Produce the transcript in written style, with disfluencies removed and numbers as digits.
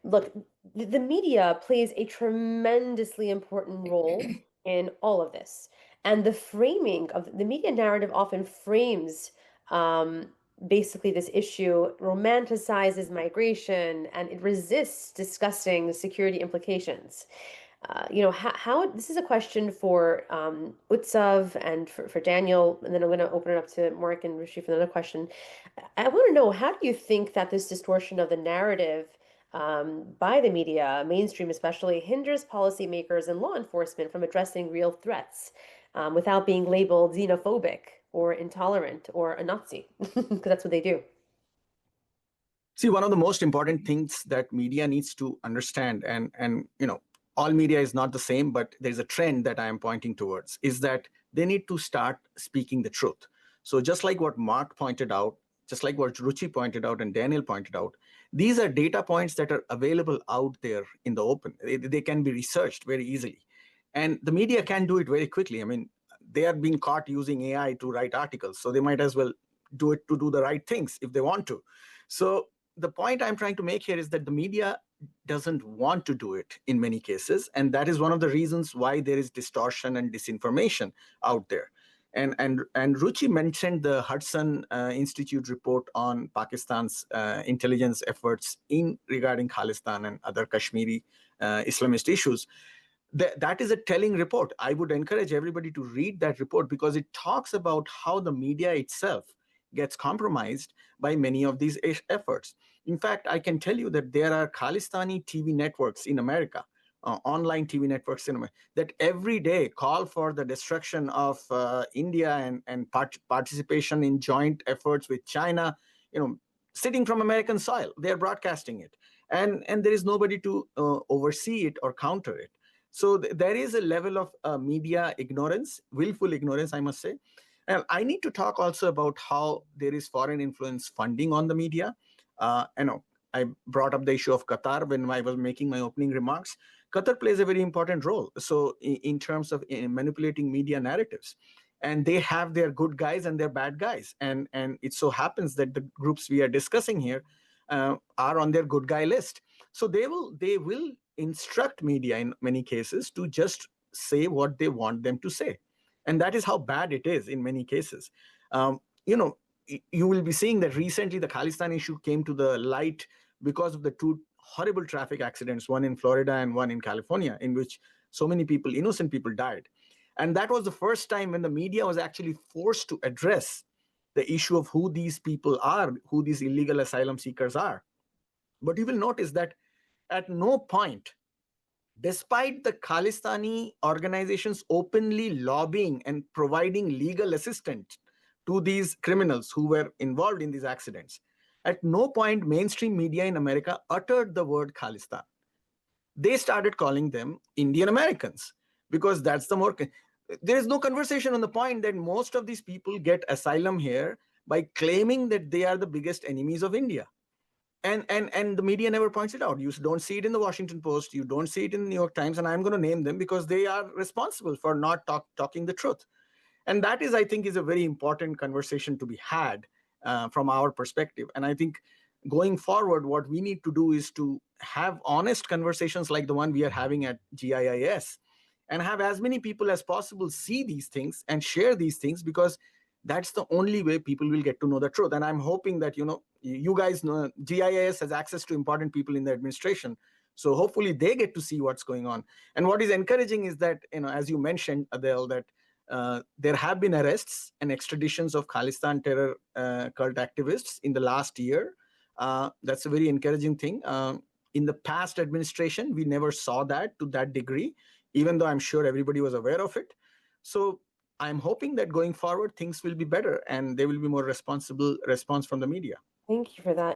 Look, the media plays a tremendously important role in all of this. And the framing of the media narrative often frames basically this issue, romanticizes migration, and it resists discussing the security implications. How this is a question for Utsav and for Daniel, and then I'm going to open it up to Mark and Rishi for another question. I want to know, how do you think that this distortion of the narrative by the media, mainstream especially, hinders policymakers and law enforcement from addressing real threats without being labeled xenophobic or intolerant or a Nazi? Because that's what they do. See, one of the most important things that media needs to understand, and all media is not the same, but there's a trend that I am pointing towards, is that they need to start speaking the truth. So just like what Mark pointed out, just like what Ruchi pointed out and Daniel pointed out, these are data points that are available out there in the open. They can be researched very easily. And the media can do it very quickly. I mean, they are being caught using AI to write articles, so they might as well do it to do the right things if they want to. So the point I'm trying to make here is that the media doesn't want to do it in many cases, and that is one of the reasons why there is distortion and disinformation out there. And Ruchi mentioned the Hudson Institute report on Pakistan's intelligence efforts in regarding Khalistan and other Kashmiri Islamist issues. That is a telling report. I would encourage everybody to read that report because it talks about how the media itself gets compromised by many of these efforts. In fact, I can tell you that there are Khalistani TV networks in America, online TV networks in America, that every day call for the destruction of India and participation in joint efforts with China, sitting from American soil. They're broadcasting it. And there is nobody to oversee it or counter it. So there is a level of media ignorance, willful ignorance, I must say. And I need to talk also about how there is foreign influence funding on the media. I brought up the issue of Qatar when I was making my opening remarks. Qatar plays a very important role. So in terms of manipulating media narratives, and they have their good guys and their bad guys. And it so happens that the groups we are discussing here are on their good guy list. So they will instruct media in many cases to just say what they want them to say. And that is how bad it is in many cases. You will be seeing that recently the Khalistan issue came to the light because of the two horrible traffic accidents, one in Florida and one in California, in which so many people, innocent people, died. And that was the first time when the media was actually forced to address the issue of who these people are, who these illegal asylum seekers are. But you will notice that at no point, despite the Khalistani organizations openly lobbying and providing legal assistance to these criminals who were involved in these accidents, at no point mainstream media in America uttered the word Khalistan. They started calling them Indian Americans because that's the more... There is no conversation on the point that most of these people get asylum here by claiming that they are the biggest enemies of India. And the media never points it out. You don't see it in the Washington Post. You don't see it in the New York Times. And I'm going to name them because they are responsible for not talking the truth. And that is, I think, is a very important conversation to be had from our perspective. And I think going forward, what we need to do is to have honest conversations like the one we are having at GIIS and have as many people as possible see these things and share these things, because that's the only way people will get to know the truth. And I'm hoping that, you guys know GIIS has access to important people in the administration. So hopefully they get to see what's going on. And what is encouraging is that, as you mentioned, Adele, that there have been arrests and extraditions of Khalistan terror cult activists in the last year. That's a very encouraging thing. In the past administration, we never saw that to that degree, even though I'm sure everybody was aware of it. So I'm hoping that going forward, things will be better and there will be more responsible response from the media. Thank you for that.